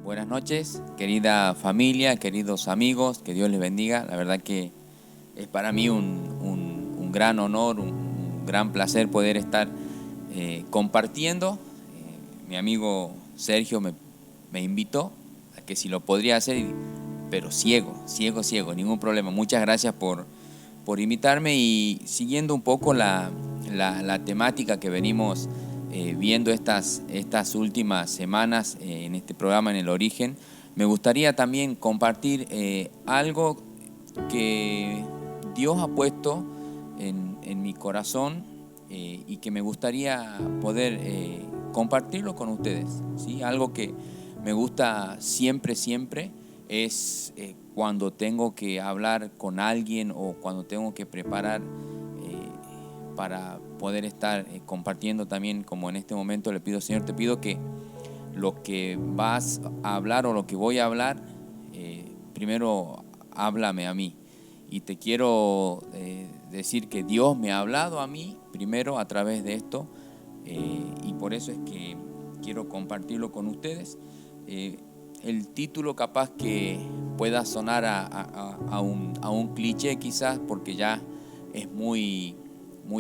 Buenas noches, querida familia, queridos amigos, que Dios les bendiga. La verdad que es para mí un gran honor, un gran placer poder estar compartiendo. Mi amigo Sergio me invitó a que si lo podría hacer, pero ciego, ningún problema. Muchas gracias por invitarme y siguiendo un poco la temática que venimos viendo estas últimas semanas en este programa En el Origen. Me gustaría también compartir algo que Dios ha puesto en mi corazón y que me gustaría poder compartirlo con ustedes, ¿sí? Algo que me gusta siempre es cuando tengo que hablar con alguien o cuando tengo que preparar para poder estar compartiendo también, como en este momento le pido, Señor, te pido que lo que vas a hablar o lo que voy a hablar, primero háblame a mí. Y te quiero decir que Dios me ha hablado a mí primero a través de esto, y por eso es que quiero compartirlo con ustedes. El título capaz que pueda sonar a un cliché quizás, porque ya es muy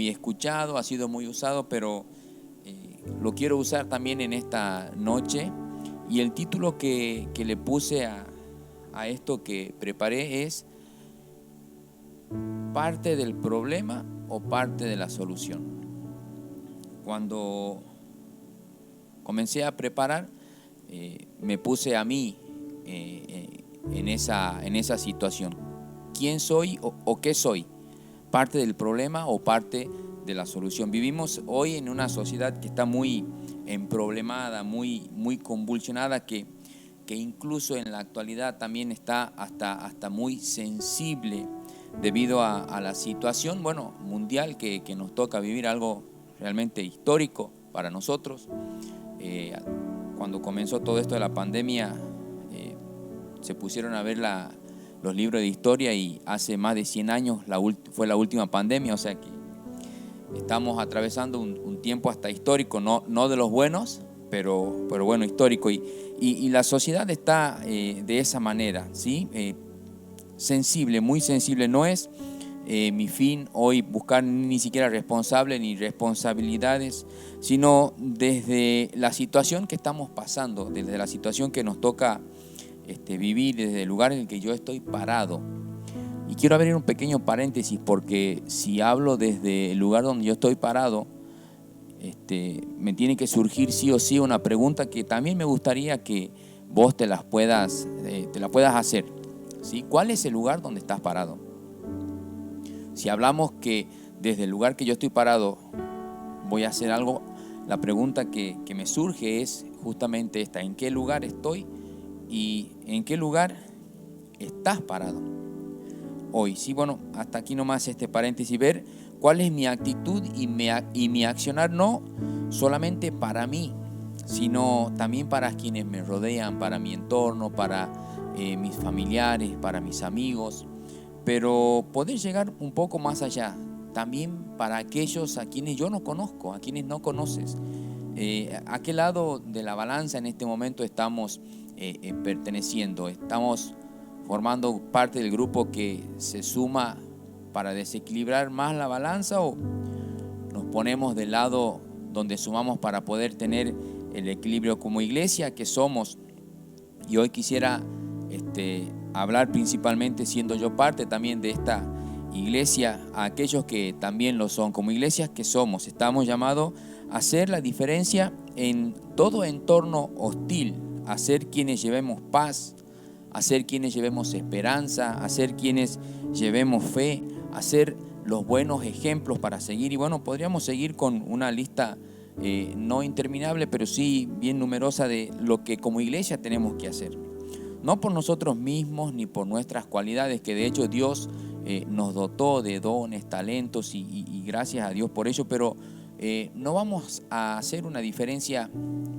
escuchado, ha sido muy usado, pero lo quiero usar también en esta noche. Y el título que le puse a esto que preparé es ¿parte del problema o parte de la solución? Cuando comencé a preparar, me puse a mí en esa situación. ¿Quién soy o qué soy? ¿Parte del problema o parte de la solución? Vivimos hoy en una sociedad que está muy emproblemada, muy convulsionada, que incluso en la actualidad también está hasta muy sensible debido a la situación mundial que nos toca vivir, algo realmente histórico para nosotros. Cuando comenzó todo esto de la pandemia, se pusieron a ver los libros de historia y hace más de 100 años fue la última pandemia, o sea que estamos atravesando un tiempo hasta histórico, no de los buenos, pero bueno, histórico. Y la sociedad está de esa manera, ¿sí? Sensible, muy sensible. No es mi fin hoy buscar ni siquiera responsables ni responsabilidades, sino desde la situación que estamos pasando, desde la situación que nos toca vivir, desde el lugar en el que yo estoy parado. Y quiero abrir un pequeño paréntesis, porque si hablo desde el lugar donde yo estoy parado, me tiene que surgir sí o sí una pregunta que también me gustaría que vos te la puedas hacer, ¿sí? ¿Cuál es el lugar donde estás parado? Si hablamos que desde el lugar que yo estoy parado voy a hacer algo, la pregunta que me surge es justamente esta: ¿en qué lugar estoy y en qué lugar estás parado hoy? Sí, bueno, hasta aquí nomás este paréntesis, ver cuál es mi actitud y mi accionar, no solamente para mí, sino también para quienes me rodean, para mi entorno, para mis familiares, para mis amigos, pero poder llegar un poco más allá, también para aquellos a quienes yo no conozco, a quienes no conoces. ¿A qué lado de la balanza en este momento estamos perteneciendo? ¿Estamos formando parte del grupo que se suma para desequilibrar más la balanza, o nos ponemos del lado donde sumamos para poder tener el equilibrio como iglesia que somos? Y hoy quisiera hablar principalmente, siendo yo parte también de esta iglesia, a aquellos que también lo son. Como iglesias que somos, estamos llamados a hacer la diferencia en todo entorno hostil, a ser quienes llevemos paz, a ser quienes llevemos esperanza, a ser quienes llevemos fe, a ser los buenos ejemplos para seguir. Y bueno, podríamos seguir con una lista no interminable, pero sí bien numerosa de lo que como iglesia tenemos que hacer. No por nosotros mismos ni por nuestras cualidades, que de hecho Dios nos dotó de dones, talentos y gracias a Dios por ello, pero no vamos a hacer una diferencia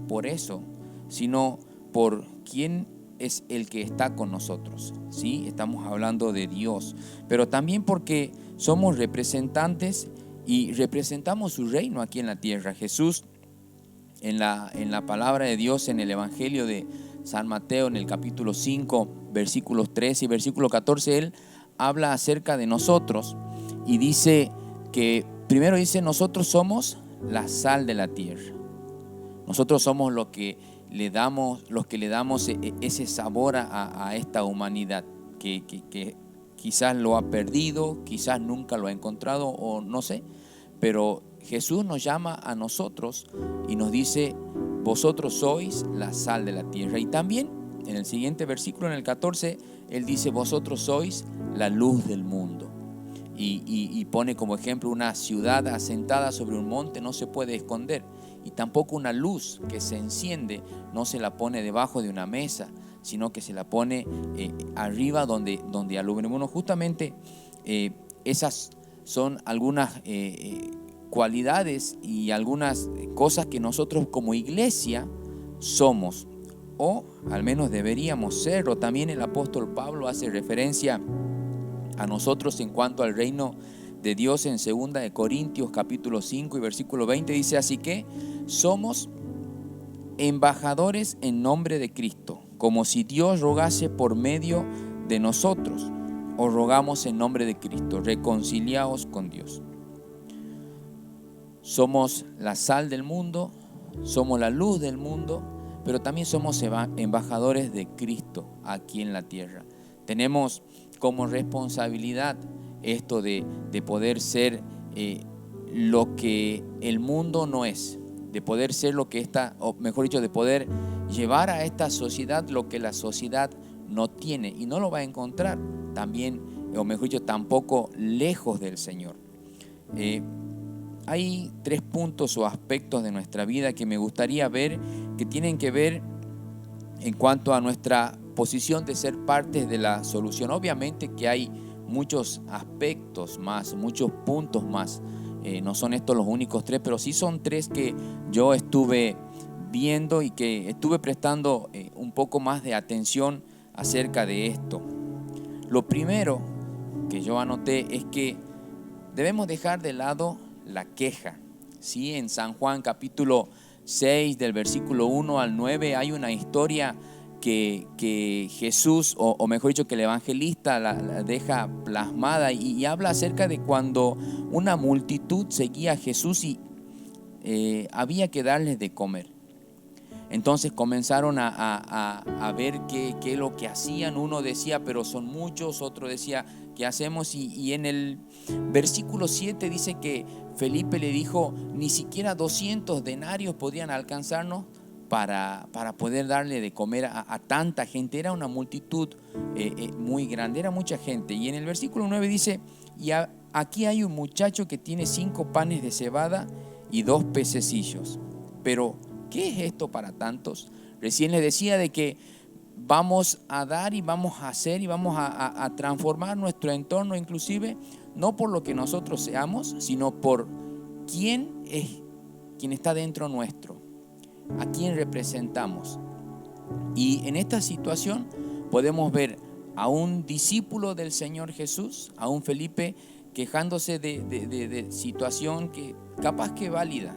por eso, sino por quién es el que está con nosotros, ¿sí? Estamos hablando de Dios, pero también porque somos representantes y representamos su reino aquí en la tierra. Jesús, en la palabra de Dios, en el Evangelio de San Mateo en el capítulo 5, versículos 13 y versículo 14, él habla acerca de nosotros y dice que, primero dice, nosotros somos la sal de la tierra. Nosotros somos los que le damos ese sabor a esta humanidad que quizás lo ha perdido, quizás nunca lo ha encontrado o no sé, pero Jesús nos llama a nosotros y nos dice, vosotros sois la sal de la tierra. Y también en el siguiente versículo, en el 14, él dice, vosotros sois la luz del mundo. Y pone como ejemplo una ciudad asentada sobre un monte no se puede esconder. Y tampoco una luz que se enciende no se la pone debajo de una mesa, sino que se la pone arriba donde alumbra. Bueno, justamente esas son algunas cualidades y algunas cosas que nosotros como iglesia somos, o al menos deberíamos serlo. También el apóstol Pablo hace referencia a nosotros en cuanto al reino de Dios en 2 de Corintios capítulo 5 y versículo 20, dice, así que somos embajadores en nombre de Cristo, como si Dios rogase por medio de nosotros. Os rogamos en nombre de Cristo, reconciliaos con Dios. Somos la sal del mundo, somos la luz del mundo, pero también somos embajadores de Cristo aquí en la tierra. Tenemos como responsabilidad esto de poder ser lo que el mundo no es, de poder ser lo que está, o mejor dicho, de poder llevar a esta sociedad lo que la sociedad no tiene y no lo va a encontrar también, o mejor dicho, tampoco lejos del Señor. Hay 3 puntos o aspectos de nuestra vida que me gustaría ver, que tienen que ver en cuanto a nuestra posición de ser parte de la solución. Obviamente que hay muchos aspectos más, muchos puntos más. No son estos los únicos 3, pero sí son 3 que yo estuve viendo y que estuve prestando un poco más de atención acerca de esto. Lo primero que yo anoté es que debemos dejar de lado la queja. ¿Sí? En San Juan capítulo 6 del versículo 1 al 9 hay una historia que Jesús, o mejor dicho, que el evangelista la deja plasmada y habla acerca de cuando una multitud seguía a Jesús y había que darles de comer. Entonces comenzaron a ver qué es lo que hacían. Uno decía, pero son muchos. Otro decía, ¿qué hacemos? Y en el versículo 7 dice que Felipe le dijo, ni siquiera 200 denarios podían alcanzarnos para poder darle de comer a tanta gente. Era una multitud muy grande, era mucha gente. Y en el versículo 9 dice, y aquí hay un muchacho que tiene 5 panes de cebada y 2 pececillos. Pero ¿qué es esto para tantos? Recién les decía de que vamos a dar y vamos a hacer y vamos a transformar nuestro entorno, inclusive no por lo que nosotros seamos, sino por quién está dentro nuestro, a quién representamos. Y en esta situación podemos ver a un discípulo del Señor Jesús, a un Felipe, quejándose de situación que capaz que válida,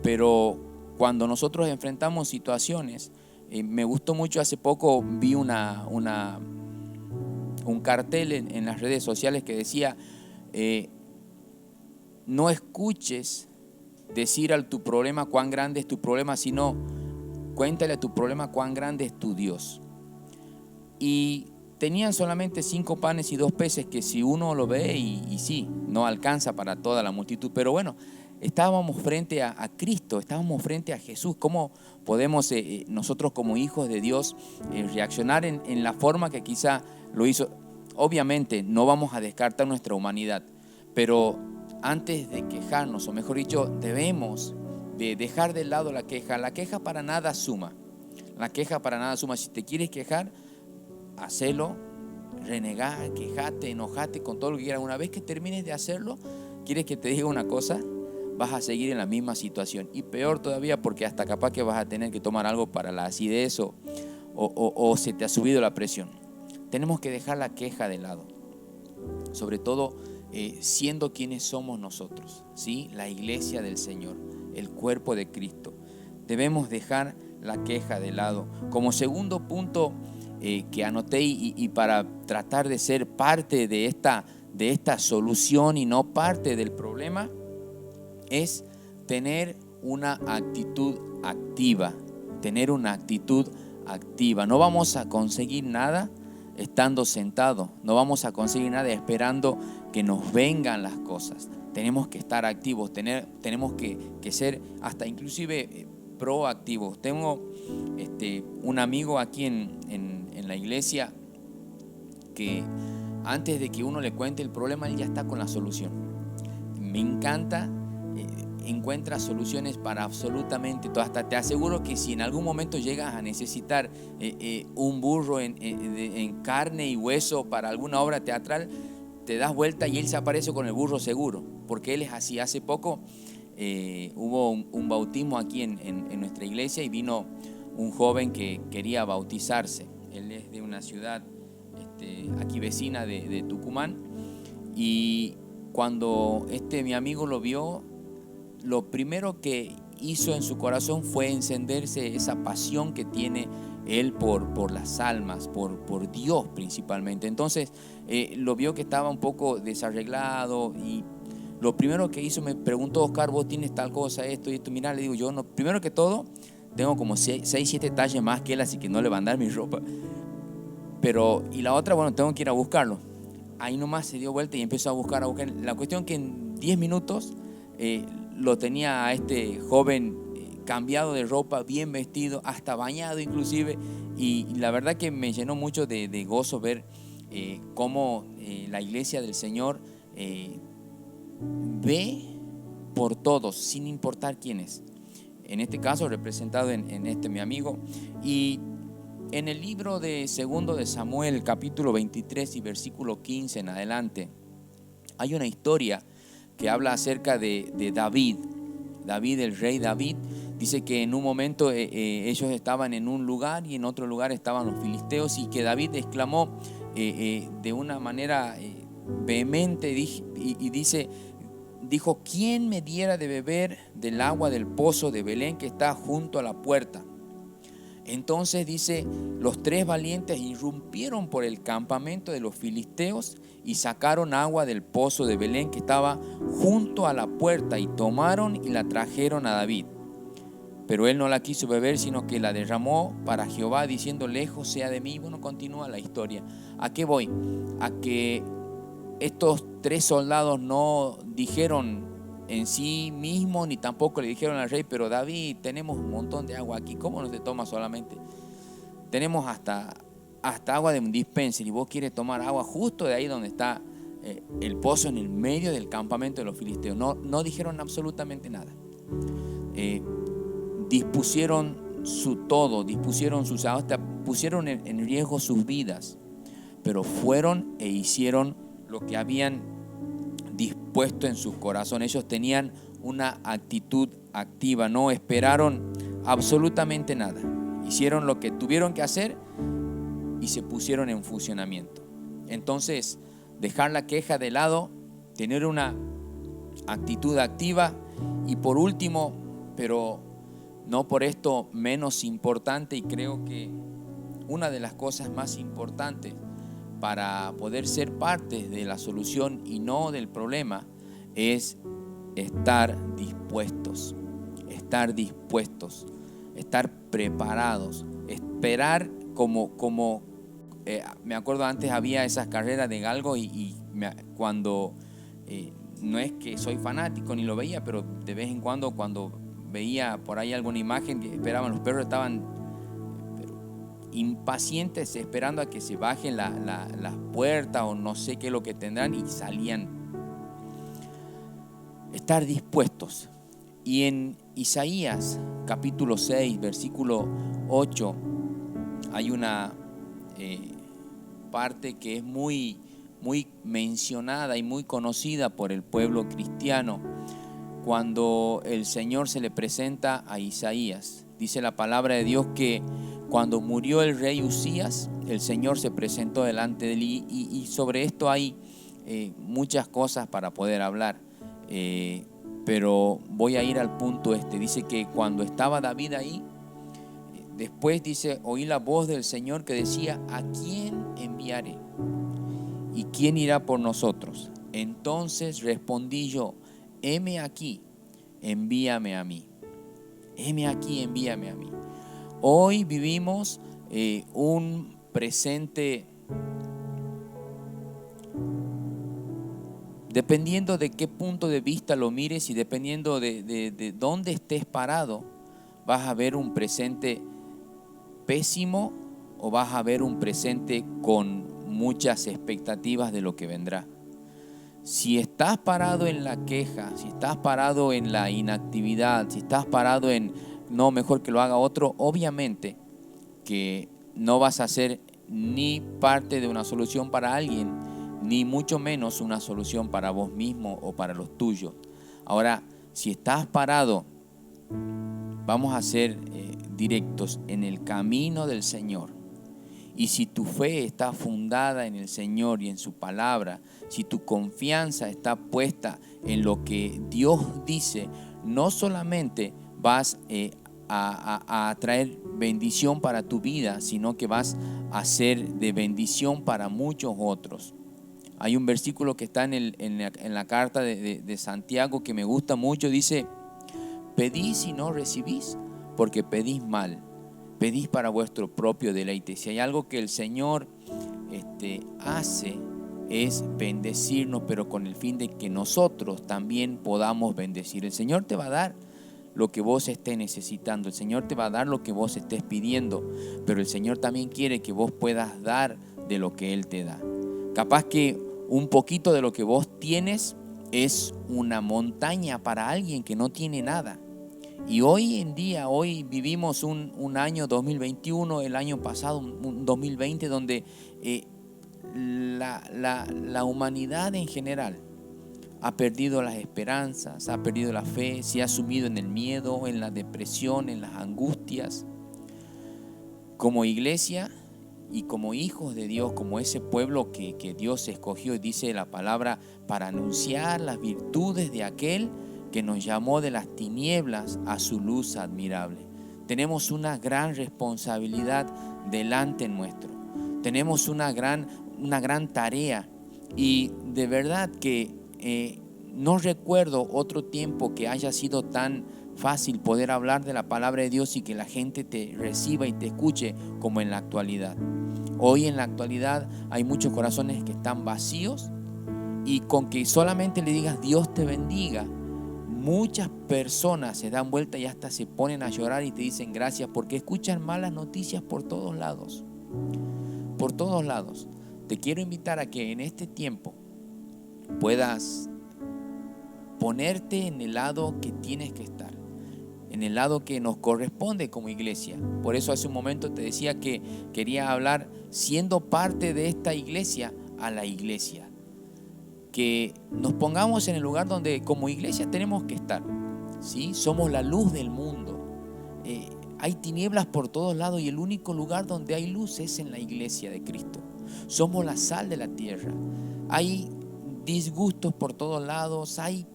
pero cuando nosotros enfrentamos situaciones, me gustó mucho, hace poco vi un cartel en las redes sociales que decía, no escuches decir a tu problema cuán grande es tu problema, sino cuéntale a tu problema cuán grande es tu Dios. Y tenían solamente 5 panes y 2 peces, que si uno lo ve y sí, no alcanza para toda la multitud, pero bueno, estábamos frente a Cristo, estábamos frente a Jesús. ¿Cómo podemos nosotros como hijos de Dios reaccionar en la forma que quizá lo hizo? Obviamente no vamos a descartar nuestra humanidad, pero antes de quejarnos, o mejor dicho, debemos de dejar de lado la queja. La queja para nada suma. La queja para nada suma. Si te quieres quejar, hacelo, renegá, quejate, enojate con todo lo que quieras. Una vez que termines de hacerlo, ¿quieres que te diga una cosa? Vas a seguir en la misma situación, y peor todavía, porque hasta capaz que vas a tener que tomar algo para la acidez o se te ha subido la presión. Tenemos que dejar la queja de lado, sobre todo siendo quienes somos nosotros, ¿sí? La iglesia del Señor, el cuerpo de Cristo. Debemos dejar la queja de lado. Como segundo punto que anoté y para tratar de ser parte de esta solución y no parte del problema, es tener una actitud activa. Tener una actitud activa. No vamos a conseguir nada estando sentados. No vamos a conseguir nada esperando que nos vengan las cosas. Tenemos que estar activos. Tenemos que ser hasta inclusive proactivos. Tengo un amigo aquí en la iglesia que antes de que uno le cuente el problema, él ya está con la solución. Me encanta. Encuentra soluciones para absolutamente todo. Hasta te aseguro que si en algún momento llegas a necesitar un burro en carne y hueso para alguna obra teatral, te das vuelta y él se aparece con el burro seguro, porque él es así. Hace poco hubo un bautismo aquí en nuestra iglesia y vino un joven que quería bautizarse. Él es de una ciudad aquí vecina de Tucumán, y cuando mi amigo lo vio, lo primero que hizo en su corazón fue encenderse esa pasión que tiene él por las almas, por Dios principalmente. Entonces lo vio que estaba un poco desarreglado y lo primero que hizo, me preguntó: Oscar, ¿vos tienes tal cosa, esto y esto? Mirá, le digo yo, no, primero que todo, tengo como 6-7 talles más que él, así que no le van a dar mi ropa. Y la otra, bueno, tengo que ir a buscarlo. Ahí nomás se dio vuelta y empezó a buscar. La cuestión que en 10 minutos lo tenía a este joven cambiado de ropa, bien vestido, hasta bañado inclusive, y la verdad que me llenó mucho de gozo ver cómo la iglesia del Señor ve por todos, sin importar quién es. En este caso representado en mi amigo. Y en el libro de 2 de Samuel, capítulo 23 y versículo 15 en adelante, hay una historia que habla acerca de David. David, el rey David, dice que en un momento ellos estaban en un lugar y en otro lugar estaban los filisteos, y que David exclamó de una manera vehemente y dijo: ¿quién me diera de beber del agua del pozo de Belén que está junto a la puerta? Entonces dice, los 3 valientes irrumpieron por el campamento de los filisteos y sacaron agua del pozo de Belén que estaba junto a la puerta, y tomaron y la trajeron a David. Pero él no la quiso beber, sino que la derramó para Jehová, diciendo: lejos sea de mí. Bueno, continúa la historia. ¿A qué voy? A que estos 3 soldados no dijeron en sí mismo, ni tampoco le dijeron al rey: pero David, tenemos un montón de agua aquí, ¿cómo no te tomas solamente? Tenemos hasta agua de un dispenser, y vos quieres tomar agua justo de ahí donde está el pozo, en el medio del campamento de los filisteos. No dijeron absolutamente nada. Dispusieron su todo, dispusieron sus aguas, hasta pusieron en riesgo sus vidas, pero fueron e hicieron lo que habían dispuesto en sus corazones. Ellos tenían una actitud activa, no esperaron absolutamente nada. Hicieron lo que tuvieron que hacer y se pusieron en funcionamiento. Entonces, dejar la queja de lado, tener una actitud activa. Y por último, pero no por esto menos importante, y creo que una de las cosas más importantes para poder ser parte de la solución y no del problema, es estar dispuestos, estar preparados, esperar como me acuerdo antes había esas carreras de galgo cuando no es que soy fanático ni lo veía, pero de vez en cuando veía por ahí alguna imagen que esperaban, los perros estaban impacientes esperando a que se bajen las puertas o no sé qué es lo que tendrán, y salían. Estar dispuestos. Y en Isaías capítulo 6 versículo 8 hay una parte que es muy mencionada y muy conocida por el pueblo cristiano, cuando el Señor se le presenta a Isaías. Dice la palabra de Dios que cuando murió el rey Usías, el Señor se presentó delante de él, y sobre esto hay muchas cosas para poder hablar, pero voy a ir al punto Dice que cuando estaba David ahí, después dice, oí la voz del Señor que decía, ¿a quién enviaré? ¿Y quién irá por nosotros? Entonces respondí yo, heme aquí, envíame a mí. Heme aquí, envíame a mí. Hoy vivimos un presente, dependiendo de qué punto de vista lo mires y dependiendo de dónde estés parado, vas a ver un presente pésimo o vas a ver un presente con muchas expectativas de lo que vendrá. Si estás parado en la queja, si estás parado en la inactividad, si estás parado en no, mejor que lo haga otro, obviamente que no vas a ser ni parte de una solución para alguien, ni mucho menos una solución para vos mismo o para los tuyos. Ahora, si estás parado, vamos a ser directos en el camino del Señor. Y si tu fe está fundada en el Señor y en su palabra, si tu confianza está puesta en lo que Dios dice, no solamente vas a traer bendición para tu vida, sino que vas a ser de bendición para muchos otros. Hay un versículo que está en la carta de Santiago que me gusta mucho, dice, pedís y no recibís, porque pedís mal. Pedís para vuestro propio deleite. Si hay algo que el Señor hace es bendecirnos, pero con el fin de que nosotros también podamos bendecir. El Señor te va a dar lo que vos estés necesitando. El Señor te va a dar lo que vos estés pidiendo, pero el Señor también quiere que vos puedas dar de lo que Él te da. Capaz que un poquito de lo que vos tienes es una montaña para alguien que no tiene nada. Y hoy en día, hoy vivimos un año 2021, el año pasado, un 2020, donde la humanidad en general ha perdido las esperanzas, ha perdido la fe, se ha sumido en el miedo, en la depresión, en las angustias. Como iglesia y como hijos de Dios, como ese pueblo que Dios escogió, y dice la palabra, para anunciar las virtudes de aquel que nos llamó de las tinieblas a su luz admirable. Tenemos una gran responsabilidad delante nuestro. Tenemos una gran tarea, y de verdad que no recuerdo otro tiempo que haya sido tan fácil poder hablar de la palabra de Dios y que la gente te reciba y te escuche como en la actualidad. Hoy en la actualidad hay muchos corazones que están vacíos, y con que solamente le digas Dios te bendiga, muchas personas se dan vuelta y hasta se ponen a llorar y te dicen gracias, porque escuchan malas noticias por todos lados. Por todos lados. Te quiero invitar a que en este tiempo puedas ponerte en el lado que tienes que estar, en el lado que nos corresponde como iglesia. Por eso hace un momento te decía que quería hablar siendo parte de esta iglesia a la iglesia. Que nos pongamos en el lugar donde como iglesia tenemos que estar, ¿sí? Somos la luz del mundo. Hay tinieblas por todos lados y el único lugar donde hay luz es en la iglesia de Cristo. Somos la sal de la tierra. Hay disgustos por todos lados, hay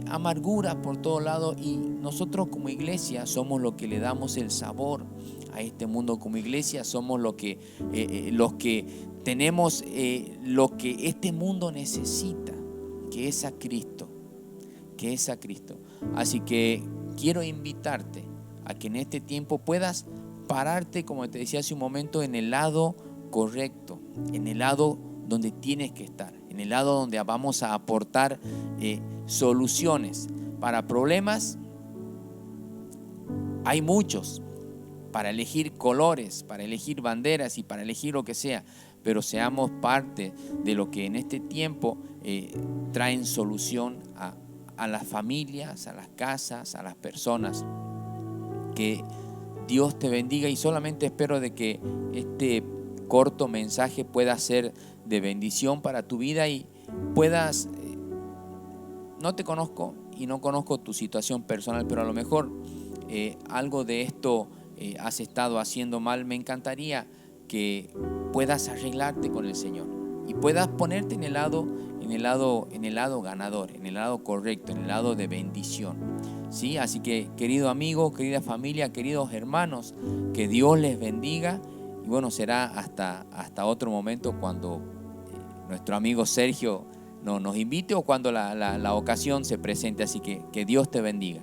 amargura por todos lados, y nosotros como iglesia somos los que le damos el sabor a este mundo. Como iglesia somos los que tenemos lo que este mundo necesita, que es a Cristo, Así que quiero invitarte a que en este tiempo puedas pararte, como te decía hace un momento, en el lado correcto, en el lado donde tienes que estar, en el lado donde vamos a aportar soluciones para problemas. Hay muchos para elegir colores, para elegir banderas y para elegir lo que sea, pero seamos parte de lo que en este tiempo traen solución a las familias, a las casas, a las personas. Que Dios te bendiga, y solamente espero de que este corto mensaje pueda ser de bendición para tu vida y puedas, no te conozco y no conozco tu situación personal, pero a lo mejor algo de esto has estado haciendo mal. Me encantaría que puedas arreglarte con el Señor y puedas ponerte en el lado ganador, en el lado correcto, en el lado de bendición. ¿sí? Así que, querido amigo, querida familia, queridos hermanos, que Dios les bendiga. Y bueno, será hasta otro momento cuando nuestro amigo Sergio nos invite o cuando la ocasión se presente. Así que Dios te bendiga.